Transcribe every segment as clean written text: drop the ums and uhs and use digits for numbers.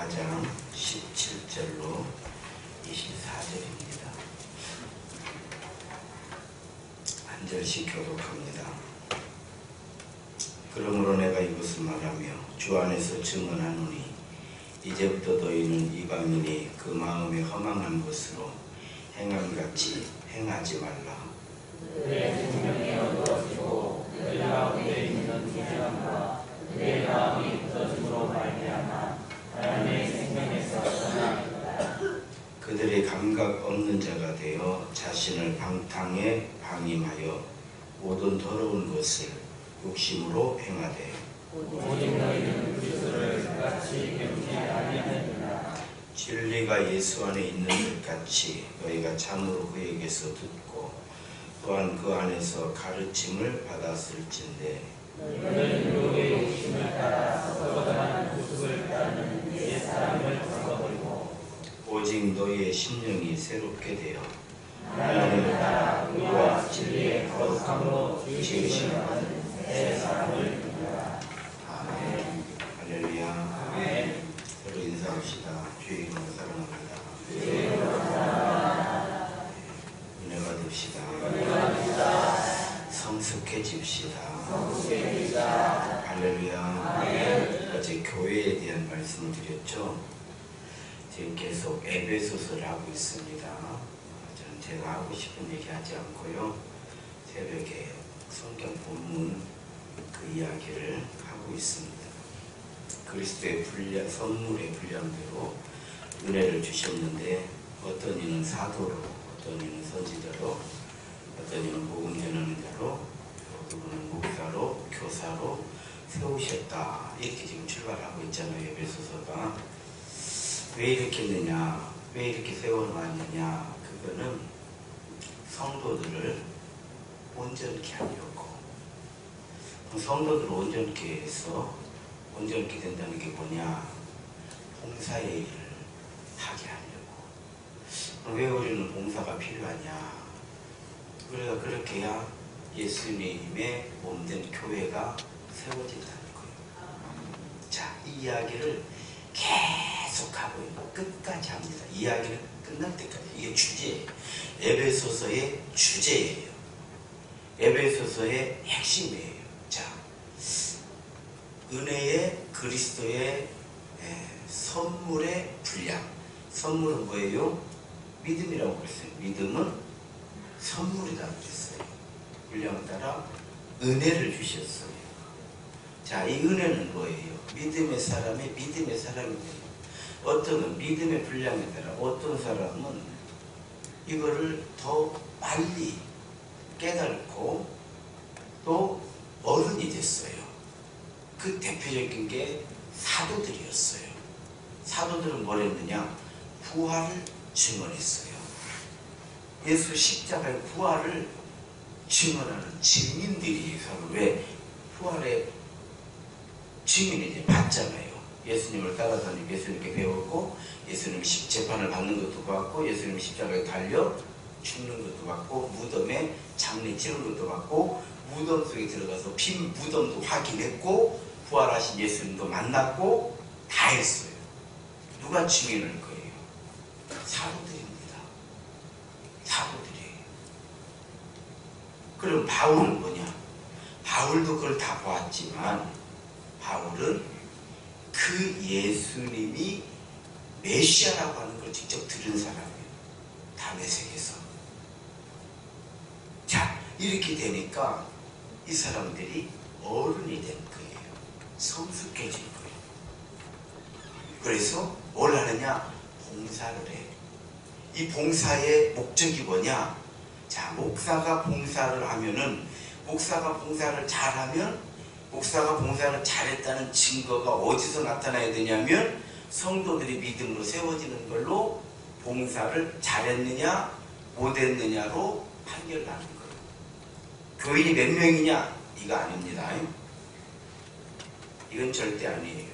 4장 17절로 24절입니다. 한 절씩 교독합니다. 그러므로 내가 이것을 말하며 주 안에서 증언하노니 이제부터 너희는 이방인이 그 마음에 허망한 것으로 행함같이 행하지 말라. 그의 생명이 어두워지고 그들 가운데 있는 불행함과 그의 마음이 굳어짐으로 말미암아 하나님의 생명에서 떠나니라. 그들이 감각 없는 자가 되어 자신을 방탕에 방임하여 모든 더러운 것을 욕심으로 행하되 오직 너희는 그리스도를 같이 배우지 아니하느니라. 진리가 예수 안에 있는 것 같이 너희가 참으로 그에게서 듣고 또한 그 안에서 가르침을 받았을진데 너희는 유혹의 욕심을 따라 썩어가는 모습을 따르는 옛 사람을 벗어버리고 오직 너희의 심령이 새롭게 되어 하나님을 따라 의와 진리의 거룩함으로 지으심을 받은 새 사람을 입으라. 아멘. 할렐루야. 아멘. 서로 인사합시다. 주의 이름으로 사랑합니다. 은혜 받읍시다. 성숙해집시다. 할렐루야. 어제 교회에 대한 말씀을 드렸죠. 지금 계속 에베소서를 하고 있습니다. 저는 제가 하고 싶은 얘기 하지 않고요. 새벽에 성경 본문 그 이야기를 하고 있습니다. 그리스도의 선물의 분량대로 은혜를 주셨는데 어떤 이는 사도로, 어떤 이는 선지자로, 어떤 이는 복음 전하는 자로, 누구는 목사로, 교사로 세우셨다. 이렇게 지금 출발하고 있잖아요. 에베소서가. 왜 이렇게 했느냐, 왜 이렇게 세워놨느냐, 그거는 성도들을 온전케 하려고. 성도들을 온전케 해서 온전케 된다는 게 뭐냐, 봉사의 일을 하게 하려고. 왜 우리는 봉사가 필요하냐, 우리가 그렇게 해야 예수님의 몸된 교회가 세워진다는 거예요. 자, 이 이야기를 계속하고 있는, 끝까지 합니다. 이야기는 끝날 때까지. 이게 주제예요. 에베소서의 주제예요. 에베소서의 핵심이에요. 자, 은혜의 그리스도의 선물의 분량. 선물은 뭐예요? 믿음이라고 그랬어요. 믿음은 선물이라고 그랬어요. 분량을 따라 은혜를 주셨어요. 자, 이 은혜는 뭐예요? 믿음의 사람이 믿음의 사람이에요. 어떤 믿음의 분량에 따라 어떤 사람은 이거를 더 빨리 깨닫고 또 어른이 됐어요. 그 대표적인 게 사도들이었어요. 사도들은 뭘 했느냐? 부활을 증언했어요. 예수 십자가의 부활을 증언하는 증인들이 서로. 왜? 부활의 증인이 이제 받잖아요. 예수님을 따라다니고 예수님께 배웠고, 예수님 재판을 받는 것도 봤고, 예수님 십자가에 달려 죽는 것도 봤고, 무덤에 장례 치른 것도 봤고, 무덤 속에 들어가서 빈 무덤도 확인했고, 부활하신 예수님도 만났고, 다 했어요. 누가 증인할 거예요? 사도들입니다. 사도들이에요. 그럼 바울은 뭐냐? 바울도 그걸 다 보았지만 바울은 그 예수님이 메시아라고 하는 걸 직접 들은 사람이에요. 다메섹에서. 자, 이렇게 되니까 이 사람들이 어른이 된 거예요. 성숙해진 거예요. 그래서 뭘 하느냐? 봉사를 해요. 이 봉사의 목적이 뭐냐? 자, 목사가 봉사를 하면은, 목사가 봉사를 잘하면, 목사가 봉사를 잘했다는 증거가 어디서 나타나야 되냐면 성도들이 믿음으로 세워지는 걸로 봉사를 잘했느냐 못했느냐로 판결나는 거예요. 교인이 몇 명이냐? 이거 아닙니다. 이건 절대 아니에요.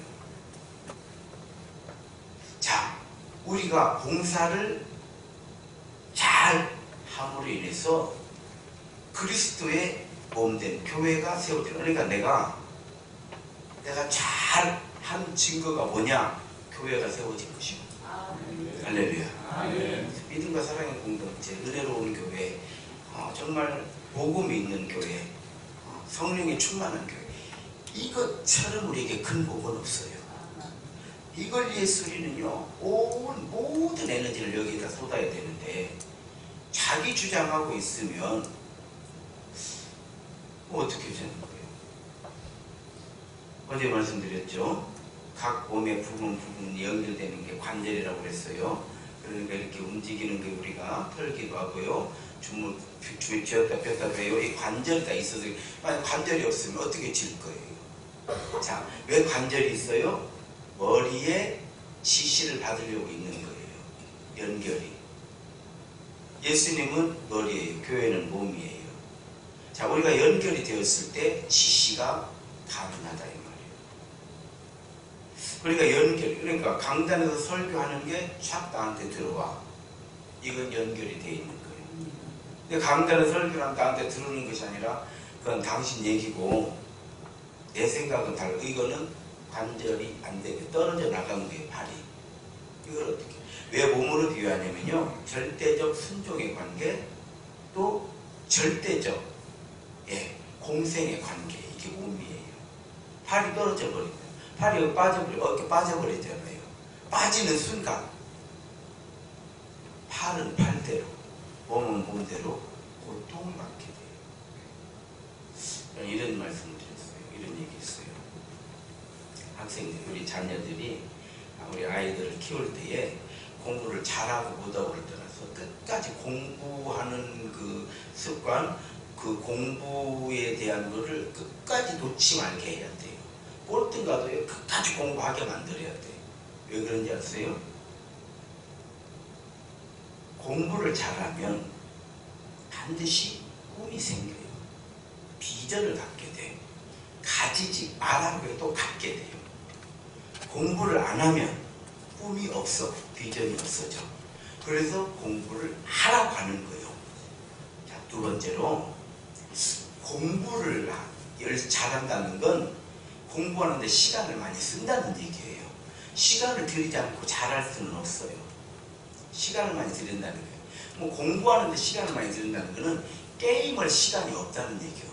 자, 우리가 봉사를 잘 함으로 인해서 그리스도의 몸된 교회가 세워져요. 그러니까 내가 잘 한 증거가 뭐냐? 교회가 세워질 것이고. 할렐루야. 믿음과 사랑의 공동체, 은혜로운 교회, 정말 복음이 있는 교회, 성령이 충만한 교회, 이것처럼 우리에게 큰 복은 없어요. 이걸 위해서 우리는요, 모든 에너지를 여기다 쏟아야 되는데, 자기 주장하고 있으면 어떻게 되는 거예요? 어제 말씀드렸죠? 각 몸의 부분 연결되는 게 관절이라고 그랬어요. 그러니까 이렇게 움직이는 게 우리가 털기도 하고요. 줌을 쥐었다 폈다 해요. 이 관절이 다 있어서, 만약 관절이 없으면 어떻게 질 거예요? 자, 왜 관절이 있어요? 머리에 지시를 받으려고 있는 거예요. 연결이. 예수님은 머리예요. 교회는 몸이에요. 자, 우리가 연결이 되었을 때 지시가 가능하다 이 말이에요. 그러니까 강단에서 설교하는 게 촥 나한테 들어와. 이건 연결이 되어 있는 거예요. 근데 강단에서 설교하면 나한테 들어오는 것이 아니라 그건 당신 얘기고 내 생각은 달라. 이거는 관절이 안 되게 떨어져 나간 거예요. 팔이. 이걸 어떻게? 왜 몸으로 비유하냐면요, 절대적 순종의 관계, 또 절대적 공생의 관계, 이게 몸이에요. 팔이 떨어져 버립니다. 팔이 이렇게 빠져버리잖아요. 빠지는 순간 팔은 팔대로, 몸은 몸대로 고통을 받게 돼요. 이런 말씀을 드렸어요. 이런 얘기 했어요. 학생들, 우리 자녀들이, 우리 아이들을 키울 때에 공부를 잘하고 못하고를 떠나서 끝까지 공부하는 그 습관, 그 공부에 대한 거를 끝까지 놓지 말게 해야 돼요. 꼴등 가도 끝까지 공부하게 만들어야 돼요. 왜 그런지 아세요? 공부를 잘하면 반드시 꿈이 생겨요. 비전을 갖게 돼요. 가지지 말라고 해도 갖게 돼요. 공부를 안 하면 꿈이 없어. 비전이 없어져. 그래서 공부를 하라고 하는 거예요. 자, 두 번째로, 공부를 잘한다는 건 공부하는데 시간을 많이 쓴다는 얘기예요. 시간을 들이지 않고 잘할 수는 없어요. 시간을 많이 들인다는 거예요. 뭐 공부하는데 시간을 많이 들인다는 거는 게임할 시간이 없다는 얘기예요.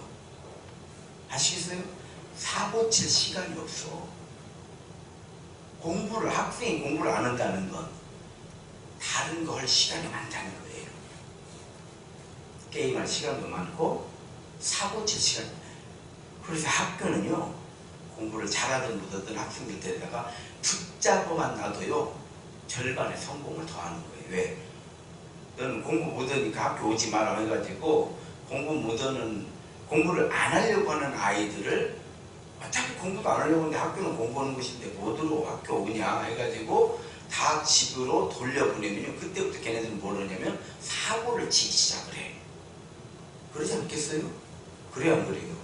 아시겠어요? 사고 칠 시간이 없어. 학생이 공부를 안 한다는 건 다른 거 할 시간이 많다는 거예요. 게임할 시간도 많고 사고 칠 시간. 그래서 학교는요, 공부를 잘하든 못하든 학생들 데려다가 붙잡고만 놔둬요, 절반의 성공을 더하는 거예요. 왜? 너는 공부 못하니까 학교 오지 마라 해가지고 공부를 안 하려고 하는 아이들을, 어차피 공부도 안 하려고 하는데 학교는 공부하는 곳인데 뭐들어 학교 오냐 해가지고 다 집으로 돌려보내면요, 그때부터 걔네들은 뭘 하냐면 사고를 치기 시작을 해. 그러지 않겠어요? 그래야 안 그래요?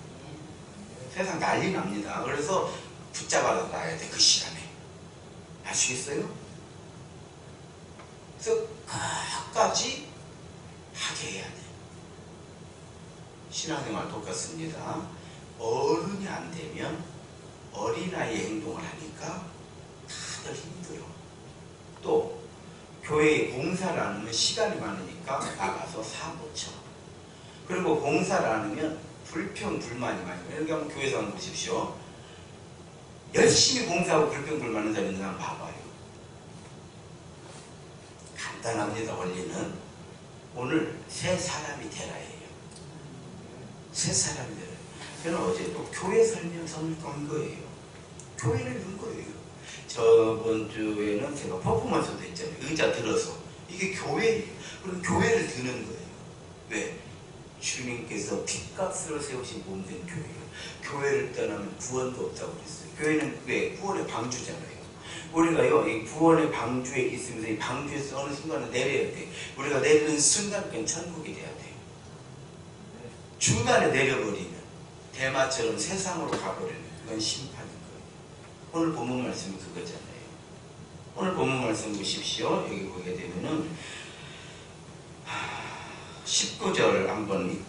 세상 난리 납니다. 그래서 붙잡아 놔야 돼, 그 시간에. 아시겠어요? 그래서 끝까지 하게 해야 돼. 신앙생활 똑같습니다. 어른이 안 되면 어린아이의 행동을 하니까 다들 힘들어. 또 교회에 봉사를 안 하면 시간이 많으니까 나가서 사고 쳐. 그리고 봉사를 안 하면 불평 불만이 많이 나요. 여기 한번 교회에서 한번 보십시오. 열심히 봉사하고 불평 불만하는 사람 있는 사람 봐봐요. 간단합니다. 원리는 오늘 새 사람이 되라예요. 새 사람이 되라. 저는 어제 또 교회 설명서를 건 거예요. 교회를 넣은 거예요. 저번 주에는 제가 퍼포먼스도 했잖아요. 의자 들어서. 이게 교회예요. 그럼 교회를 드는 거예요. 왜? 주님께서 핏값으로 세우신 몸된 교회예요. 교회를 떠나면 구원도 없다고 그랬어요. 교회는 왜? 구원의 방주잖아요. 우리가요, 이 구원의 방주에 있으면서 이 방주에서 어느 순간에 내려야 돼. 우리가 내리는 순간까지 천국이 돼야 돼요. 중간에 내려버리면 대마처럼 세상으로 가버리는, 그건 심판인 거예요. 오늘 본문 말씀이 그거잖아요. 오늘 본문 말씀 보십시오. 여기 보게 되면은 19절 한번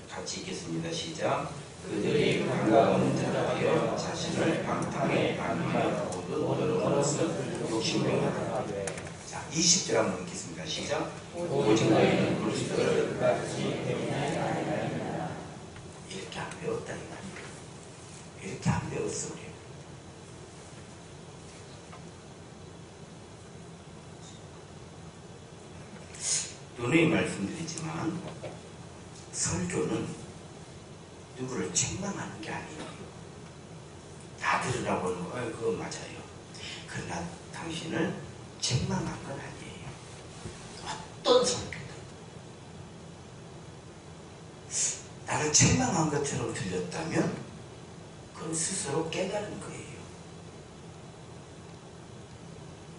같이 읽겠습니다. 시작. 그들이 반가운 자라되어 자신을 방탕에 반하여 모든 얻을 것은 욕심으로 행하되. 자, 20절 한번 읽겠습니다. 시작. 오직 너희는 그리스도를 같이 배우나니 아니하리라. 이렇게 안 배웠다 이 말이에요. 이렇게 안 배웠어 우리. 누누이 말씀드리지만 설교는 누구를 책망하는 게 아니에요. 다 들으라고 하는 거, 그건 맞아요. 그러나 당신을 책망한 건 아니에요. 어떤 설교든 나를 책망한 것처럼 들렸다면 그건 스스로 깨달은 거예요.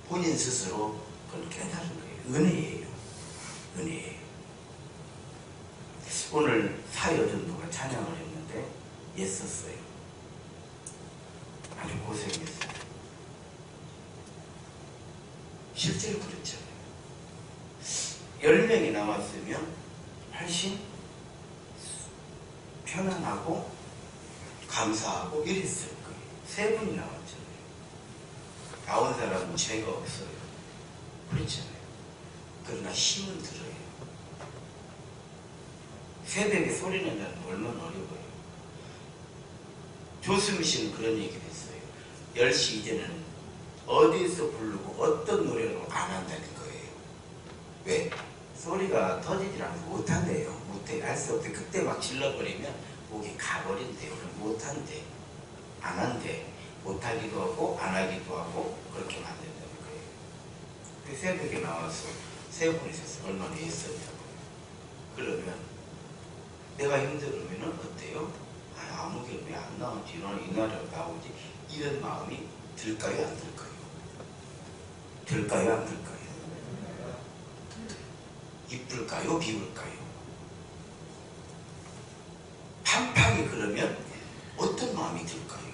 본인 스스로 그건 깨달은 거예요. 은혜예요. 은혜예요. 오늘 사여전도가 찬양을 했는데 애썼어요. 아주 고생했어요. 실제로 그렇잖아요. 10명이 남았으면 훨씬 편안하고 감사하고 이랬을 거예요. 3분이 나왔잖아요. 나온 사람은 죄가 없어요. 그렇잖아요. 그러나 힘은 들어요. 새벽에 소리 낸다는 게 얼마나 어려워요. 조수미 씨는 그런 얘기를 했어요. 10시 이제는 어디서 부르고 어떤 노래로 안 한다는 거예요. 왜? 소리가 터지질 않고 못한대요. 못해. 할 수 없대. 그때 막 질러버리면 목이 가버린대요. 그럼 못한대. 안 한대. 못하기도 하고 안 하기도 하고 그렇게 만든다는 거예요. 그 새벽에 나와서 3분 있었어요. 얼마나 애썼냐고. 그러면 내가 힘들으면 어때요? 아무게 왜 안 나오지? 이 나라로 나오지? 이런 마음이 들까요? 안 들까요? 들까요? 안 들까요? 이쁠까요? 비울까요? 팡팡이 그러면 어떤 마음이 들까요?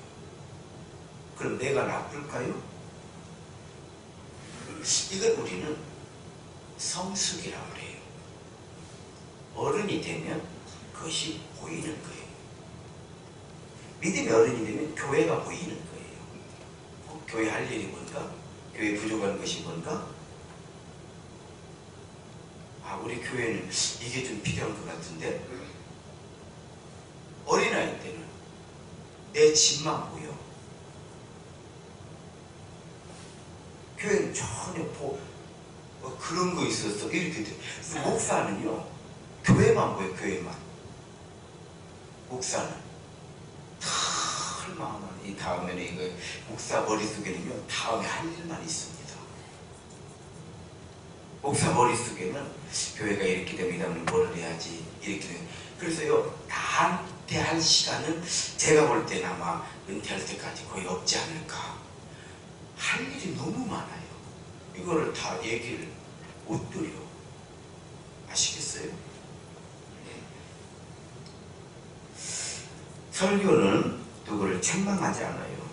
그럼 내가 나쁠까요? 이걸 우리는 성숙이라고 해요. 어른이 되면 그것이 보이는 거예요. 믿음의 어른이 되면 교회가 보이는 거예요. 교회 할 일이 뭔가? 교회 부족한 것이 뭔가? 우리 교회는 이게 좀 필요한 것 같은데 어린아이 때는 내 집만 보여. 교회는 전혀 그런 거 있었어. 이렇게 돼. 목사는요 교회만 보여. 교회만. 목사는 다 할 마음은 이 다음에는 이거 목사 머릿속에는요 다음에 할 일만 있습니다. 목사 머릿속에는 교회가 이렇게 되면 이 다음에 뭘 해야지 이렇게 되면. 그래서요 나한테 할 시간은 제가 볼 때는 아마 은퇴할 때까지 거의 없지 않을까. 할 일이 너무 많아요. 이거를 다 얘기를 못 드려. 아시겠어요? 네. 설교는 누구를 책망하지 않아요.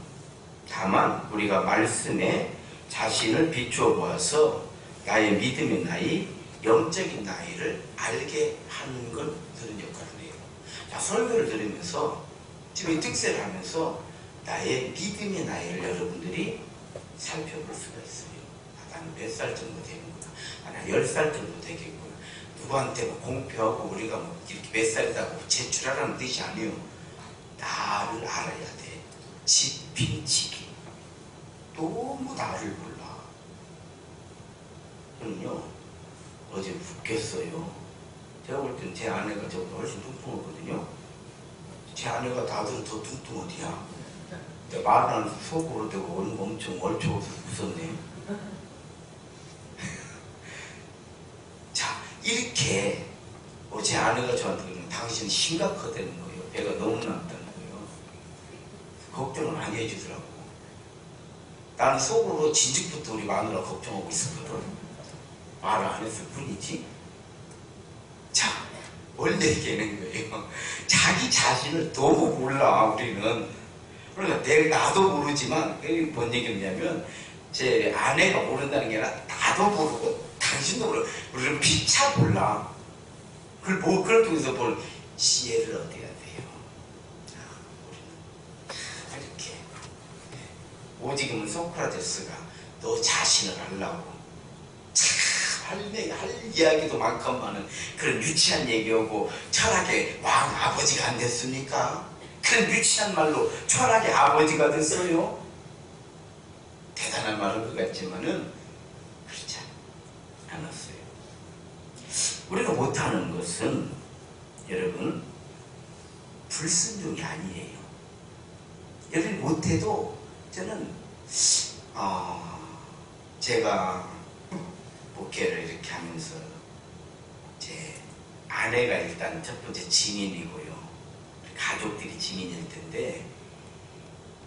다만 우리가 말씀에 자신을 비추어 보아서 나의 믿음의 나이, 영적인 나이를 알게 하는 걸 그런 역할을 해요. 자, 설교를 들으면서 지금 이 특세를 하면서 나의 믿음의 나이를 여러분들이 살펴볼 수가 있어요. 나는 몇 살 정도 되는구나. 나는 10살 정도 되겠구나. 누구한테 뭐 공표하고 우리가 뭐 이렇게 몇 살이라고 제출하라는 뜻이 아니에요. 나를 알아야 돼. 지핀지기. 너무 나를 몰라. 저는요 어제 웃겼어요. 제가 볼 때는 제 아내가 저보다 훨씬 뚱뚱하거든요. 제 아내가 나보다 더 뚱뚱하디야. 말은 속으로 되고 엄청 얼추 웃었네. 자, 이렇게 제 아내가 저한테 그러면 당신은 심각하다는 거예요. 배가 너무 났다는 거예요. 걱정을 안 해주더라고. 나는 속으로 진즉부터 우리 마누라 걱정하고 있었거든. 말을 안 했을 뿐이지. 자, 원래 얘기하는 거예요. 자기 자신을 너무 몰라 우리는. 그러니까 나도 모르지만 뭔 얘기냐면 제 아내가 모른다는 게 아니라 나도 모르고 당신도 모르고 우리는 피차 몰라. 그걸 통해서 볼 지혜를 얻어야 돼요. 우리는 이렇게 오직은 소크라테스가 너 자신을 알라고 참 할 이야기도 많건만은 그런 유치한 얘기하고 철학의 왕 아버지가 안 됐습니까? 그런 유치한 말로 철학의 아버지가 됐어요. 대단한 말인 것 같지만은 그렇지 않았어요. 우리가 못하는 것은 여러분 불순종이 아니에요. 여러분 못해도 저는 제가 목회를 이렇게 하면서 제 아내가 일단 첫 번째 증인이고요. 가족들이 증인일 텐데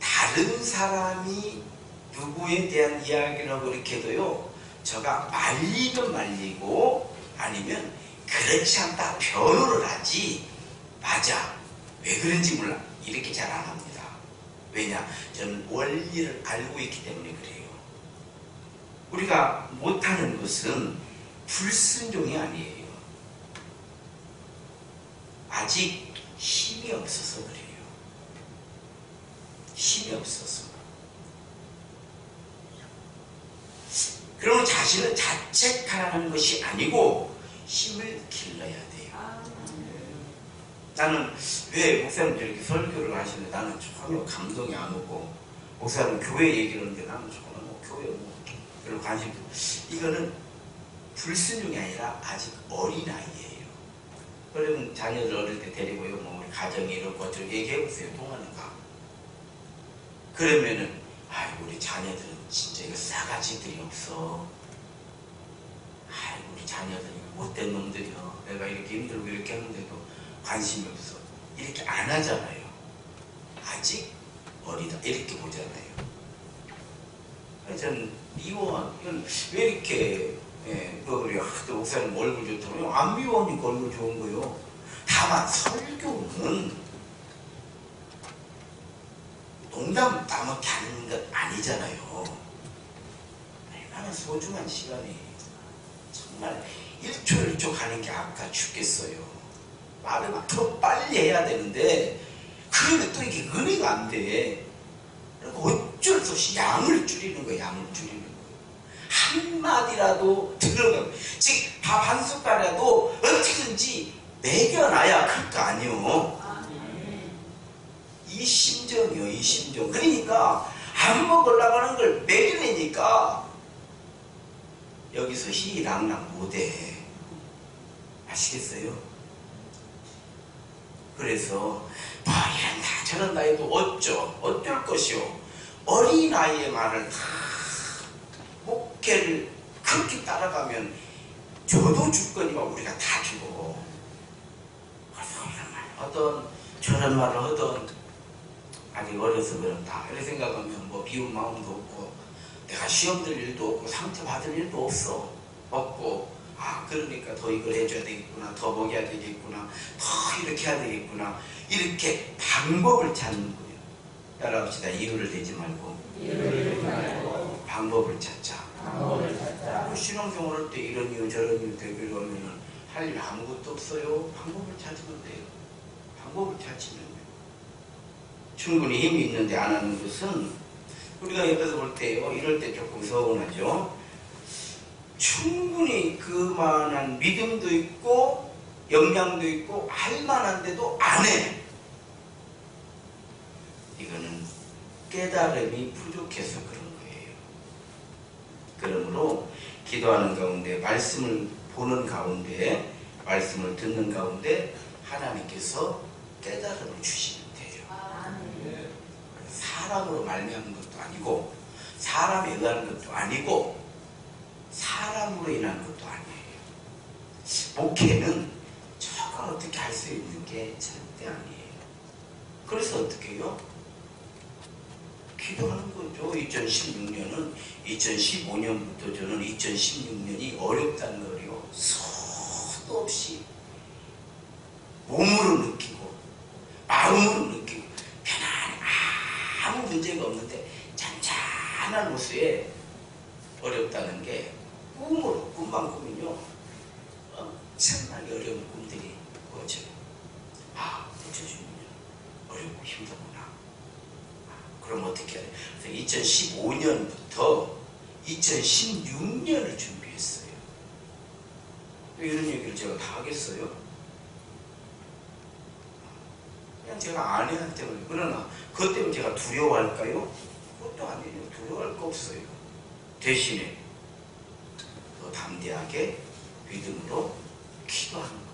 다른 사람이 누구에 대한 이야기를 하고 이렇게 해도요. 제가 말리면 말리고 아니면 그렇지 않다 변호를 하지 맞아 왜 그런지 몰라 이렇게 잘 안 합니다. 왜냐? 저는 원리를 알고 있기 때문에 그래요. 우리가 못하는 것은 불순종이 아니에요. 아직 힘이 없어서 그래요. 힘이 없어서. 그러면 자신을 자책하라는 것이 아니고 힘을 길러야 돼요. 나는 왜 목사님 이렇게 설교를 하시는데 나는 전혀 감동이 안 오고 목사님 교회 얘기를 하는데 나는 전혀 교회 별로 관심도 이거는 불순종이 아니라 아직 어린아이예요. 그러면 자녀들 어릴 때 데리고요 뭐 우리 가정이 이렇고 저 얘기해보세요. 통하는가? 그러면은 아이고 우리 자녀들은 진짜 이거 싸가지들이 없어. 아이고 우리 자녀들이 못된 놈들이요. 내가 이렇게 힘들고 이렇게 하는데도 관심이 없어. 이렇게 안 하잖아요. 아직 어리다 이렇게 보잖아요. 저는 미워한 이건 왜 이렇게 우리 또 목사님 얼굴 좋다고요? 안 미워하니까 얼굴 좋은 거요. 다만 설교는 농담 따먹게 하는 것 아니잖아요. 얼마나 소중한 시간이 정말 1초 1초 가는 게 아까 죽겠어요. 말을 막 더 빨리 해야 되는데 그러면 또 이게 은혜가 안 돼. 그러니까 어쩔 수 없이 양을 줄이는 거예요. 양을 줄이는 거예요. 한마디라도 들어가고 즉 밥 한 숟갈이라도 어떻게든지 먹여놔야 클 거 아니요. 이 심정이요. 이 심정. 그러니까 안 먹으려고 하는 걸 먹이려니까 여기서 희랑랑 못해. 아시겠어요? 그래서 이런다 저런다 해도 어쩔 것이요. 어린아이의 말을 다 목회를 그렇게 따라가면 저도 죽거니와 우리가 다 죽어. 그래서 이런 말 하던 저런 말을 하던 아직 어려서 그런다 이렇게 생각하면 뭐 미운 마음도 없고 내가 시험 들 일도 없고 상처 받을 일도 없고 그러니까 더 이걸 해줘야 되겠구나 더 먹여야 되겠구나 더 이렇게 해야 되겠구나 이렇게 방법을 찾는 거예요. 따라합시다. 이유를 대지 말고 방법을 찾자. 신앙생활 할 때 이런 이유 저런 이유 되고 이러면은 할 일 아무것도 없어요. 방법을 찾으면 돼요. 방법을 찾으면 돼요. 충분히 힘이 있는데 안 하는 것은 우리가 옆에서 볼 때요 이럴 때 조금 서운하죠. 충분히 그만한 믿음도 있고 역량도 있고 할만한데도 안 해. 이거는 깨달음이 부족해서 그런 거예요. 그러므로 기도하는 가운데 말씀을 보는 가운데 말씀을 듣는 가운데 하나님께서 깨달음을 주시면 돼요. 사람으로 말미암은 것도 아니고 사람에 의한 것도 아니고 사람으로 인한 것도 아니에요. 목회는 저가 어떻게 할 수 있는 게 절대 아니에요. 그래서 어떻게 해요? 기도하는 거죠. 2016년은 2015년부터 저는 2016년이 어렵다는 거요. 수도 없이 몸으로 느끼고 마음으로 느끼고 편안히 아무 문제가 없는데 잔잔한 호수에 어렵다는 게 꿈만 꾸면요 엄청나게 어려운 꿈들이 꾸어져요. 2016년 어렵고 힘들구나. 그럼 어떻게 해야 돼? 그래서 2015년부터 2016년을 준비했어요. 이런 얘기를 제가 다 하겠어요? 그냥 제가 아내한테는. 그러나 그것 때문에 제가 두려워할까요? 그것도 아니에요. 두려워할 거 없어요. 대신에 더 담대하게 믿음으로 기도하는 거예요.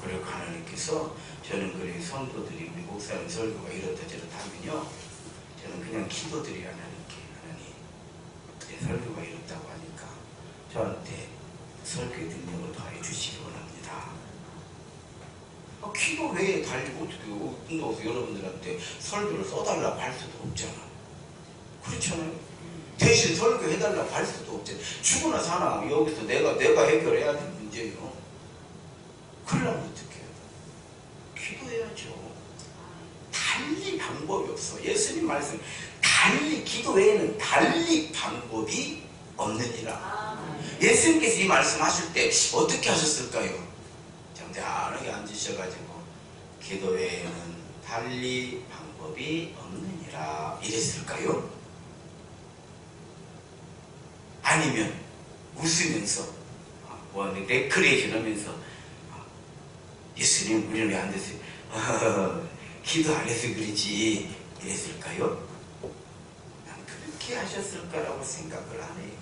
그리고 하나님께서 저는 그래 성도들이 우리 목사님 설교가 이렇다 저렇다 하면요, 저는 그냥 기도드려야 하나님께, 하나님 내 설교가 이렇다고 하니까 저한테 설교의 능력을 더해 주시기 원합니다. 기도 외에 달리고 어떻게 운동해서 여러분들한테 설교를 써달라고 할 수도 없잖아. 그렇잖아요. 대신 설교해달라고 할 수도 없잖아요. 죽으나 사나 여기서 내가 해결해야 될 문제예요. 그러려면 어떻게 해요? 기도해야죠. 달리 방법이 없어. 예수님 말씀, 달리 기도 외에는 달리 방법이 없느니라. 예수님께서 이 말씀하실 때 어떻게 하셨을까요? 잠잠하게 앉으셔가지고 기도 외에는 달리 방법이 없느니라 이랬을까요? 아니면 웃으면서 레크레이션 하면서 예수님 우리는 왜 안 됐어요? 기도 안 해서 그러지 이랬을까요? 난 그렇게 하셨을 거라고 생각을 안 해요.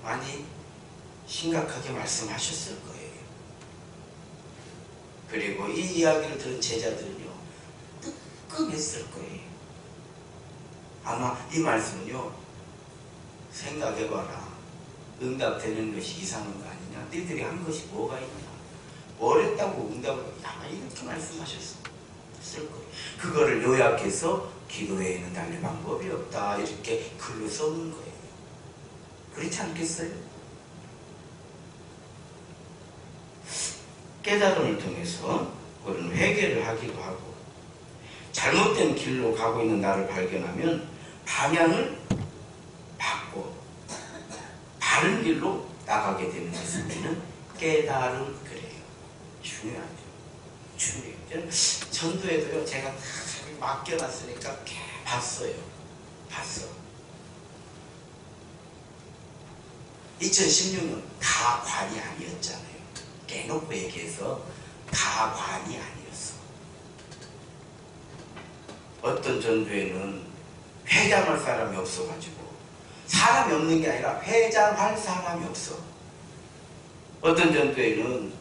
많이 심각하게 말씀하셨을 거예요. 그리고 이 이야기를 들은 제자들은요, 뜨끔했을 거예요. 아마 이 말씀은요, 생각해봐라. 응답되는 것이 이상한 거 아니냐? 너희들이 한 것이 뭐가 있냐? 뭘 했다고 응답을, 아마 이렇게 말씀하셨을 거예요. 그거를 요약해서 기도 외에는 달리 방법이 없다, 이렇게 글로 써놓은 거예요. 그렇지 않겠어요? 깨달음을 통해서 우리는 회개를 하기도 하고, 잘못된 길로 가고 있는 나를 발견하면 방향을 바꿔 바른 길로 나가게 되는 것을 우리는 깨달음 그래요. 중요하죠. 중요해요. 저는 전도에도요, 제가 다 맡겨놨으니까 봤어요. 2016년 가관이 아니었잖아요. 깨놓고 얘기해서 가관이 아니었어. 어떤 전도에는 회장할 사람이 없어가지고, 사람이 없는 게 아니라 회장할 사람이 없어. 어떤 전도에는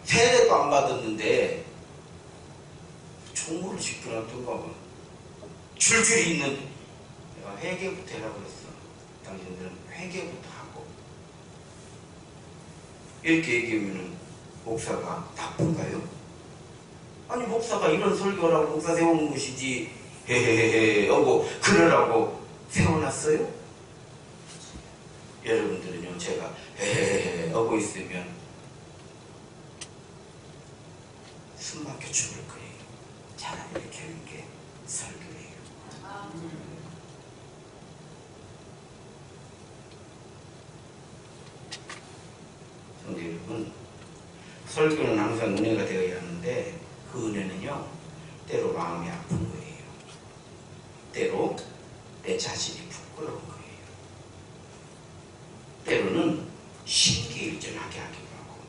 세례도 안 받았는데 총무를 시켜놨던가 봐. 줄줄이 있는, 내가 회개부터 해라고 그랬어. 당신들은 회개부터 하고. 이렇게 얘기하면 목사가 나쁜가요? 아니, 목사가 이런 설교라고 목사 세우는 것이지, 헤헤헤헤 하고 그러라고 세워놨어요? 여러분들은요, 제가 헤헤헤헤 하고 있으면 숨 막혀 죽을 거예요. 차라리 이렇게 하는 게 설교예요. 성도 여러분, 설교는 항상 은혜가 되어야 하는데, 그 은혜는요, 때로 마음이 아픈 거예요. 때로 내 자신이 부끄러운 거예요. 때로는 신기일전하게 하기도 하고,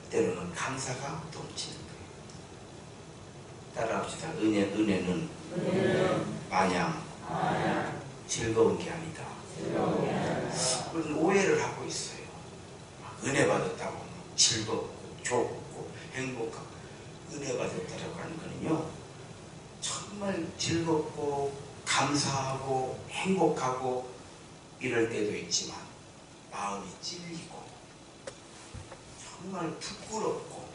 때로는 감사가 넘치는 거예요. 따라합시다. 은혜는 마냥 즐거운 게 아니다. 우리는 오해를 하고 있어요. 은혜 받았다고 즐겁고 좋고 행복하고. 은혜 받았다라고 하는 거는요, 정말 즐겁고 감사하고 행복하고 이럴 때도 있지만 마음이 찔리고 정말 부끄럽고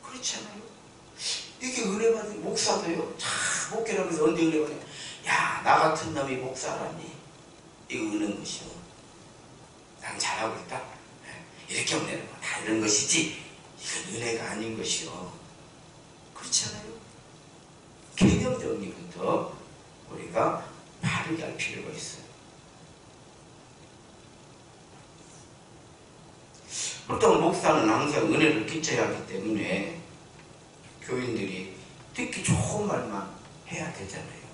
그렇잖아요. 이게 은혜 받은 목사도요, 참 목회하면서 언제 은혜 받냐, 야, 나 같은 놈이 목사라니, 이거 은혜인 것이요. 난 잘하고 있다, 이렇게 하면 되는 거 다 이런 것이지, 이건 은혜가 아닌 것이요. 그렇잖아요. 개념 정리부터 우리가 바르게 할 필요가 있어요. 보통 목사는 항상 은혜를 끼쳐야 하기 때문에 교인들이 듣기 좋은 말만 해야 되잖아요.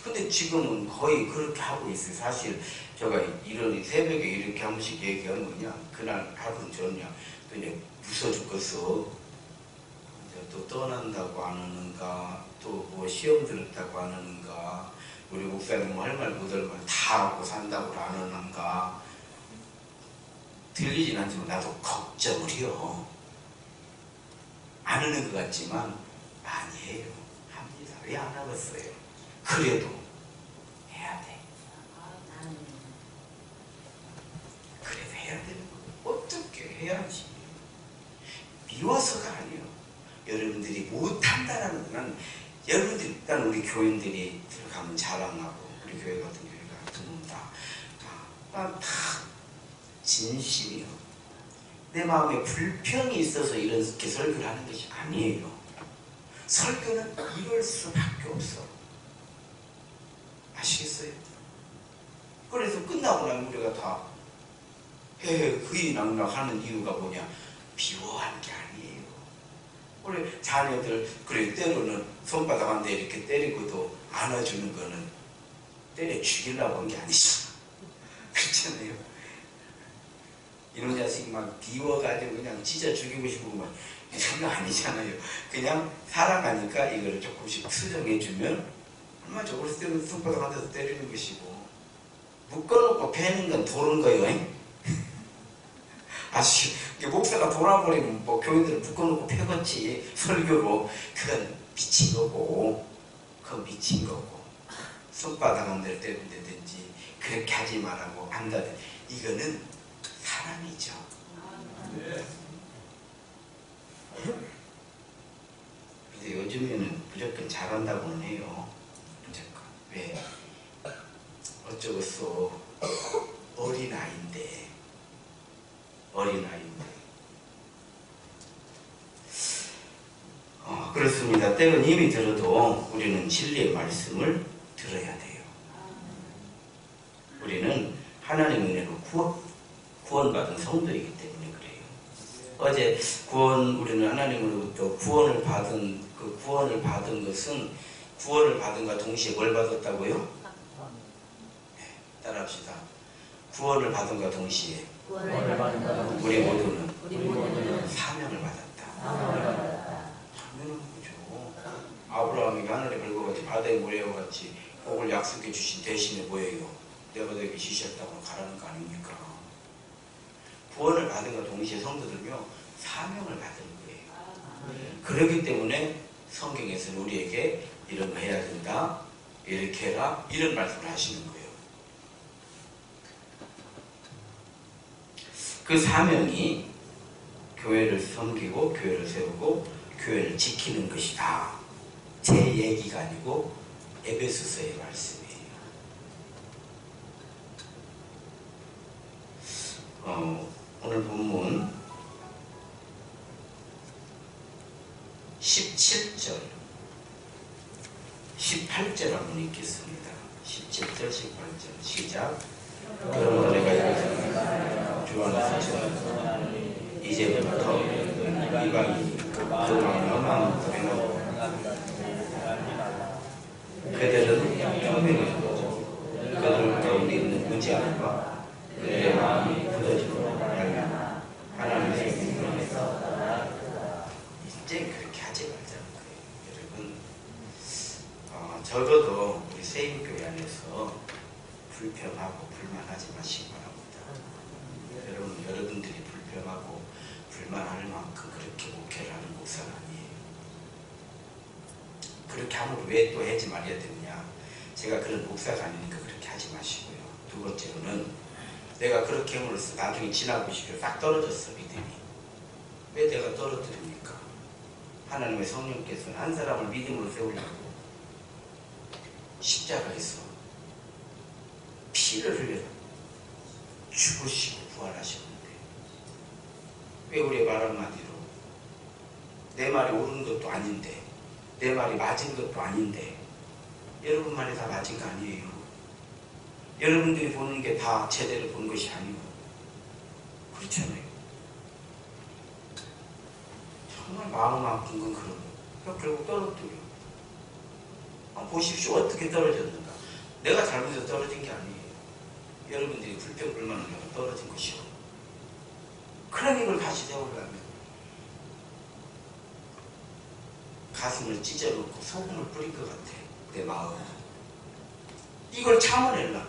근데 지금은 거의 그렇게 하고 있어요. 사실 제가 이런 새벽에 이렇게 한 번씩 얘기하는 거냐, 그날 하루 전이야 또 이제 무서 죽겠어. 이제 또 떠난다고 안 하는가, 또 뭐 시험 들었다고 안 하는가, 우리 목사님 뭐 할 말 못할 말 다 하고 산다고 안 하는가. 들리진 않지만 나도 걱정을 해요. 안 하는 것 같지만 많이 해요. 합니다. 왜 안 하겠어요? 그래도 해야 돼. 그래도 해야 되는 거. 어떻게 해야지. 미워서가 아니에요. 여러분들이 못한다라는 건, 여러분들 일단 우리 교인들이 들어가면 자랑하고, 우리 교회 같은 교회가 듣는다. 다 진심이요. 내 마음에 불평이 있어서 이렇게 설교를 하는 것이 아니에요. 설교는 이럴 수밖에 없어. 아시겠어요? 그래서 끝나고 나면 우리가 다 그이낙낙 하는 이유가 뭐냐? 미워한 게 아니에요. 원래 자녀들, 그래, 때로는 손바닥 한 대 이렇게 때리고도 안아주는 거는 때려 죽이려고 한 게 아니죠. 그렇잖아요. 이런 자식이 막 비워가지고 그냥 찢어 죽이고 싶고 막 이런 거 아니잖아요. 그냥 사랑하니까 이거를 조금씩 수정해주면 얼마나 저걸 때문에 손바닥 한 대서 때리는 것이고, 묶어놓고 패는 건 도는 거예요. 아시, 목사가 돌아버리면 뭐 교인들을 묶어놓고 패겠지, 설교로. 그건 미친 거고, 그건 미친 거고, 손바닥 한 대를 때린다든지 그렇게 하지 말라고 한다든지, 이거는 사람이죠. 근데 요즘에는 무조건 잘한다고는 해요. 무조건. 왜? 어쩌겠어. 어린아이인데. 그렇습니다. 때론 힘이 들어도 우리는 진리의 말씀을 들어야 돼요. 우리는 하나님의 은혜로 구원받은 성도이기 때문에 그래요. 어제 우리는 하나님으로부터 구원을 받은 것은, 구원을 받은과 동시에 뭘 받았다고요? 네, 따라합시다. 구원을 받은과 동시에 우리 모두는 사명을 받았다. 사명은 뭐죠? 아브라함이 하늘의 별과 같이 바다의 모래와 같이 복을 약속해 주신 대신에 뭐예요? 내가 너에게 지시했다고 가라는 거 아닙니까? 구원을 받은과 동시에 성도들은요, 사명을 받은 거예요. 그렇기 때문에 성경에서는 우리에게 이런 거 해야 된다, 이렇게 해라, 이런 말씀을 하시는 거예요. 그 사명이 교회를 섬기고, 교회를 세우고, 교회를 지키는 것이다. 제 얘기가 아니고 에베소서의 말씀이에요. 오늘 본문 17절, 18절 한번 읽겠습니다. 17절, 18절 시작. 그러므로 내가 이것을 주 안에서 전하노니 이제부터 이방인이 그 마음을 험한 행하고 그들은 표명이고 그들 가운데 있는 무지함과 그들의 마음이 굳어지고 말미암아 하나님의 생명에서 떠나갔다. 이제 그렇게 하지 말자는 거예요. 여러분, 적어도 우리 세임교회 안에서 불평하고 불만하지 마시기 바랍니다. 여러분들이 불평하고 불만할 만큼 그렇게 목회를 하는 목사는 아니에요. 그렇게 하면 왜 또 하지 말아야 되느냐? 제가 그런 목사가 아니니까 그렇게 하지 마시고요. 두 번째로는 내가 그렇게 함으로써 나중에 지나보시기로 딱 떨어졌어, 믿음이. 왜 내가 떨어뜨립니까? 하나님의 성령께서는 한 사람을 믿음으로 세우려고 십자가에서 피를 흘려 죽으시고 부활하셨는데, 왜 우리의 말 한마디로 내 말이 옳은 것도 아닌데, 내 말이 맞은 것도 아닌데, 여러분 말이 다 맞은 거 아니에요. 여러분들이 보는 게 다 제대로 본 것이 아니고, 그렇잖아요. 정말 마음 아픈 건 그런 거. 결국 떨어뜨려. 한번 보십시오. 어떻게 떨어졌는가. 내가 잘못해서 떨어진 게 아니에요. 여러분들이 불평불만을 떨어진 것이요. 그런 힘을 다시 세우려면 가슴을 찢어놓고 소금을 뿌릴 것 같아. 내 마음. 이걸 참아내려면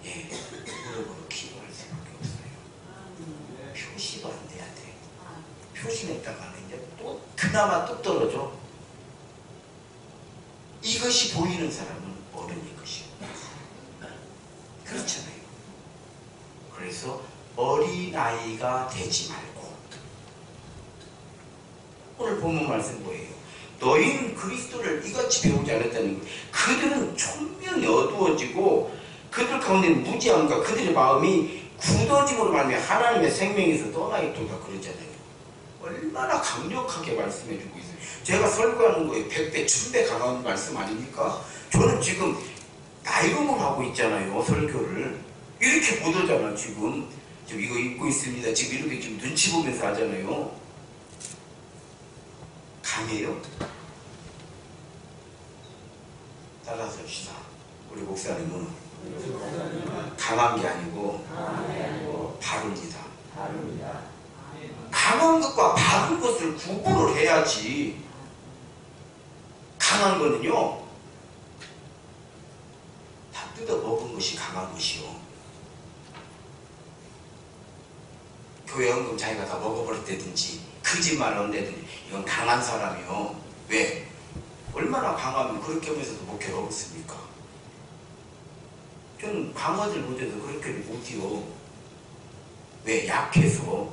무릎으로 기도할 수밖에 없어요. 표시가 안 돼야 돼. 표시냈다가는 이제 또 그나마 또 떨어져. 이것이 보이는 사람은 어른인 것이요. 그렇잖아요. 그래서 어린아이가 되지 말고, 오늘 본문 말씀 뭐예요? 너희는 그리스도를 이같이 배우지 않았다는 거예요. 그들은 총명이 어두워지고 그들 가운데 무지함과 그들의 마음이 굳어짐으로 말미암아 하나님의 생명에서 떠나 있도다 그러잖아요. 얼마나 강력하게 말씀해주고 있어요. 제가 설교하는 거에 100배, 1000배 강한 말씀 아닙니까? 저는 지금 나이롱을 하고 있잖아요. 설교를 이렇게 못 하잖아. 지금 이거 입고 있습니다. 지금 이렇게 지금 눈치 보면서 하잖아요. 강해요? 따라서 합시다. 우리 목사님은 강한 게 아니고 바릅니다. 강한 것과 바른 것을 구분을 해야지. 강한 거는요, 다 뜯어 먹은 것이 강한 것이요. 교회 헌금 자기가 다 먹어버렸다든지 거짓말을 한다든지 이건 강한 사람이요. 왜? 얼마나 강하면 그렇게 하면서도 목회를 하겠습니까? 저는 강하지 못해도 그렇게 못해요. 왜? 약해서.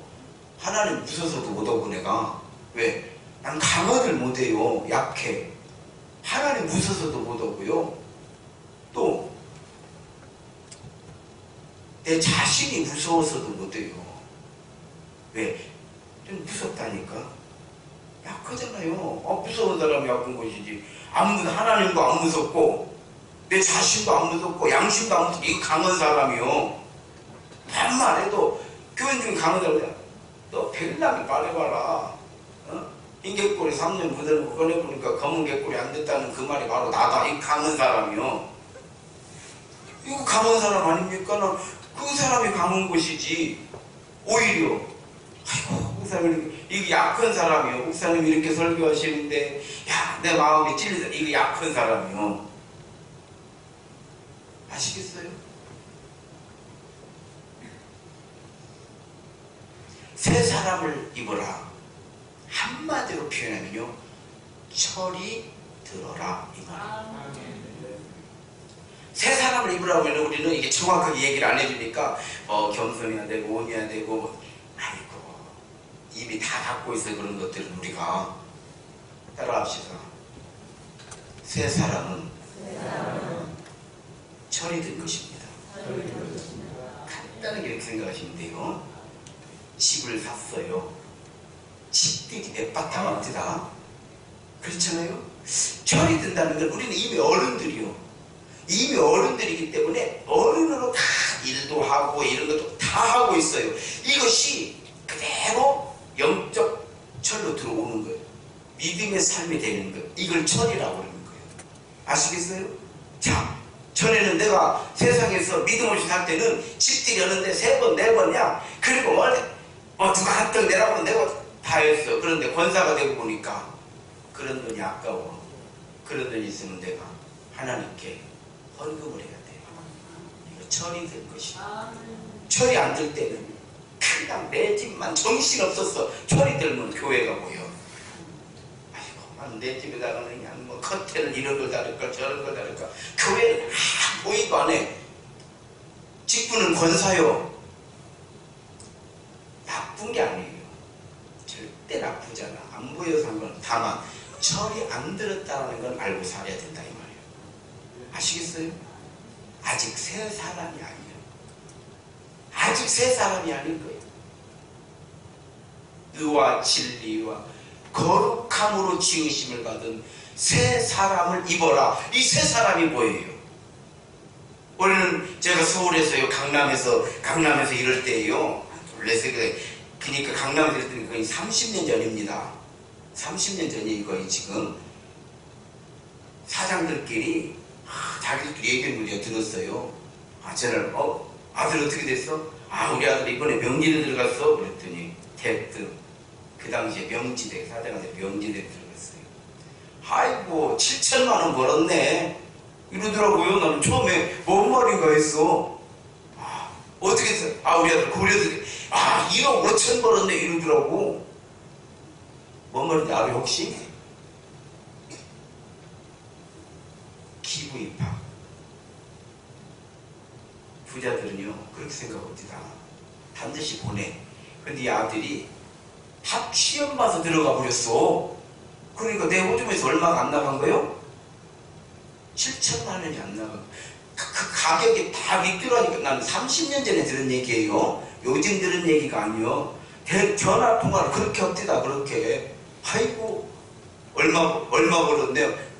하나님 무서워서도 못하고 내가. 왜? 난 강하지 못해요. 약해. 하나님 무서워서도 못하고요. 또 내 자신이 무서워서도 못해요. 왜? 좀 무섭다니까. 약하잖아요. 무서운 사람이 약한 것이지. 하나님도 안 무섭고 내 자신도 안 무섭고 양심도 안 무섭고, 이 강한 사람이요. 반말해도 교인 중에 강한 사람이야. 너 백남이 말해봐라. 흰개꼬리 3년 묻어놓고 꺼내보니까 검은 개꼬리 안 됐다는 그 말이 바로 나다. 이 강한 사람이요. 이거 강한 사람 아닙니까? 그 사람이 강한 것이지. 오히려 아이고 목사님 이게 약한 사람이요. 목사님 이렇게 설교하시는데 내 마음이 찔리다. 이거 약한 사람이요. 아시겠어요? 새 사람을 입어라. 한마디로 표현하면요, 철이 들어라 이 말이에요. 새 사람을 입으라고 하면 우리는 이게 정확하게 얘기를 안 해주니까 겸손해야 되고 온해야 되고, 아이고 이미 다 갖고 있어. 그런 것들은 우리가 따라합시다. 새 사람은 철이 든 것입니다. 간단하게 이렇게 생각하시면 돼요. 집을 샀어요. 집들이 몇 바탕 없지다. 그렇잖아요. 철이 든다는 건 우리는 이미 어른들이요. 이미 어른들이기 때문에 어른으로 다 일도 하고 이런 것도 다 하고 있어요. 이것이 그대로 영적 철로 들어오는 거예요. 믿음의 삶이 되는 거예요. 이걸 철이라고 그러는 거예요. 아시겠어요? 자, 전에는 내가 세상에서 믿음 없이 살 때는 집들이 하는데 3번, 4번이야. 그리고 누가 한턱 내라고 내가 다 했어. 그런데 권사가 되고 보니까 그런 돈이 아까워. 그런 돈이 있으면 내가 하나님께 헌금을 해야 돼요. 이거 철이 될 것이야. 철이 안 들 때는 그냥 내 집만 정신없었어. 철이 들면 교회가 보여. 아이고, 내 집에다가는 그냥 커튼을 이런 걸 다를까 저런 걸 다를까. 교회는 보이도 안 해. 직분은 권사요. 나쁜 게 아니에요. 절대 나쁘잖아. 안 보여서 한 건. 다만 철이 안 들었다는 건 알고 살아야 된다 이 말이에요. 아시겠어요? 아직 새 사람이 아니에요. 아직 새 사람이 아닌 거예요. 의와 진리와 거룩함으로 지으심을 받은 새 사람을 입어라. 이 새 사람이 뭐예요? 원래는 제가 서울에서요, 강남에서 이럴 때예요. 그러니까 강남에서 이럴 때는 거의 30년 전입니다. 30년 전이에요, 거의 지금. 사장들끼리 자기들끼리 얘기하는 걸 제가 들었어요. 저는 아들 어떻게 됐어? 우리 아들 이번에 명지대 들어갔어. 그랬더니 대뜸 그 당시에 명지대 사장한테 명지대 들어갔어요. 아이고 7천만 원 벌었네 이러더라고요. 나는 처음에 뭔 말인가 했어. 어떻게 했어? 우리 아들 고려대 1억 5천 벌었네 이러더라고. 뭔 말인지 알아요 혹시? 기부 입학. 부자들은요 그렇게 생각합니다. 반드시 보내. 근데 이 아들이 학 시험 봐서 들어가 버렸어. 그러니까 내 호주에서 얼마가 안 나간 거요? 7천만 원이 안 나가. 그 가격이 다 윗들어가니까 나는 30년 전에 들은 얘기예요. 요즘 들은 얘기가 아니요. 전화 통화를 그렇게 합디다 그렇게. 아이고 얼마 벌었네요.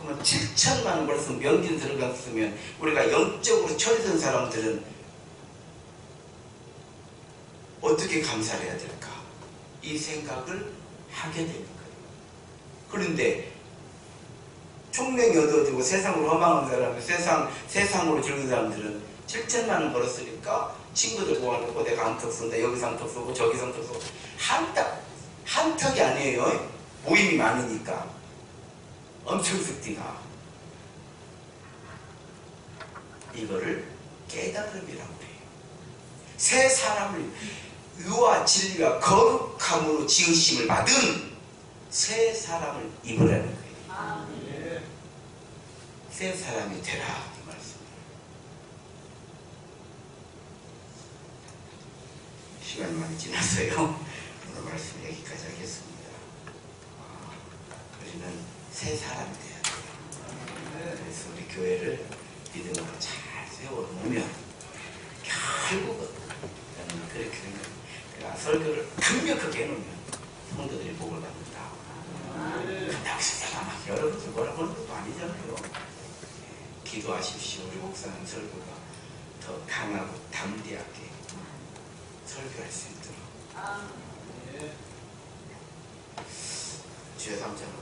그러면 7천만 원 벌었으면 명진 들어갔으면 우리가 영적으로 처리된 사람들은 어떻게 감사를 해야 될까? 이 생각을 하게 되는 거예요. 그런데 총명이 얻어지고 세상으로 허망한 사람들, 세상으로 즐긴 사람들은 7천만 원 벌었으니까 친구들 모아놓고 내가 한턱 쏜다, 여기서 한턱 쏘고 저기서 한턱 쏘고 한턱이 아니에요. 모임이 많으니까 엄청 습디가 이거를 깨달음이라고 해요. 새 사람을 의와 진리와 거룩함으로 지으심을 받은 새 사람을 입으라는 거예요. 새 사람이 되라 이 말씀이에요. 시간이 많이 지나서요. 오늘 말씀 여기까지 하겠습니다. 우리는 새 사람이 돼야 돼요. 그래서 우리 교회를 믿음으로 잘 세워놓으면 결국은 저는 그렇게 생각합니다. 내가 설교를 강력하게 해놓으면 성도들이 복을 받는다. 근데 여기서 내가 막 여러분들 뭐라고 하는 것도 아니잖아요. 기도하십시오. 우리 목사님 설교가 더 강하고 담대하게 설교할 수 있도록. 주여 삼자로